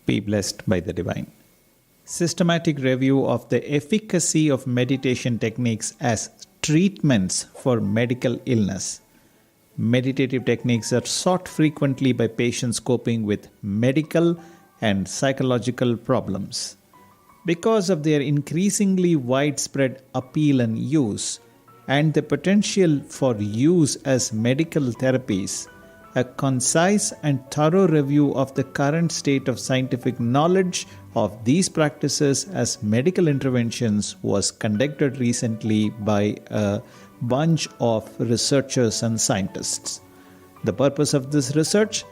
Be blessed by the divine. Systematic review of the efficacy of meditation techniques as treatments for medical illness. Meditative techniques are sought frequently by patients coping with medical and psychological problems. Because of their increasingly widespread appeal and use, and the potential for use as medical therapies, a concise and thorough review of the current state of scientific knowledge of these practices as medical interventions was conducted recently by a bunch of researchers and scientists. The purpose of this research?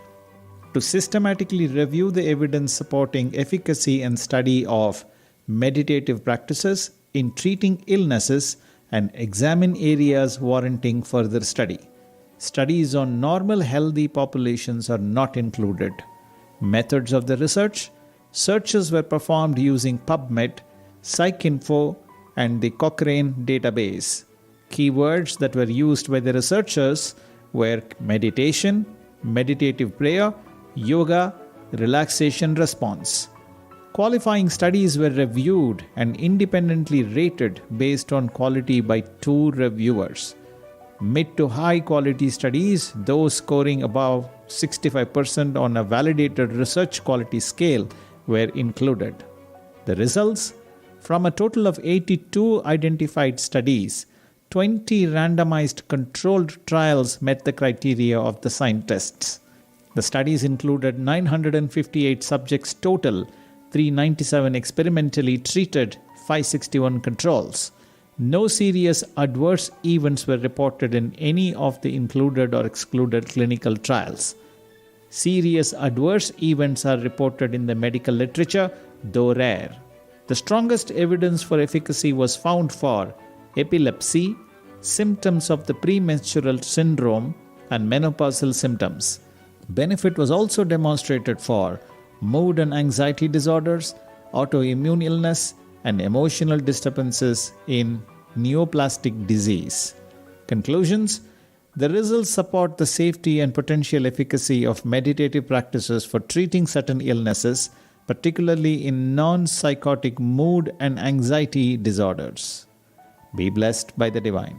To systematically review the evidence supporting efficacy and study of meditative practices in treating illnesses and examine areas warranting further study. Studies on normal healthy populations are not included. Methods of the research: searches were performed using PubMed, PsycInfo, and the Cochrane database. Keywords that were used by the researchers were meditation, meditative prayer, yoga, relaxation response. Qualifying studies were reviewed and independently rated based on quality by 2 reviewers. Mid to high quality studies, those scoring above 65% on a validated research quality scale, were included. The results? From a total of 82 identified studies, 20 randomized controlled trials met the criteria of the scientists. The studies included 958 subjects total, 397 experimentally treated, 561 controls. No serious adverse events were reported in any of the included or excluded clinical trials. Serious adverse events are reported in the medical literature, though rare. The strongest evidence for efficacy was found for epilepsy, symptoms of the premenstrual syndrome, and menopausal symptoms. Benefit was also demonstrated for mood and anxiety disorders, autoimmune illness, and emotional disturbances in neoplastic disease. Conclusions: the results support the safety and potential efficacy of meditative practices for treating certain illnesses, particularly in non-psychotic mood and anxiety disorders. Be blessed by the divine.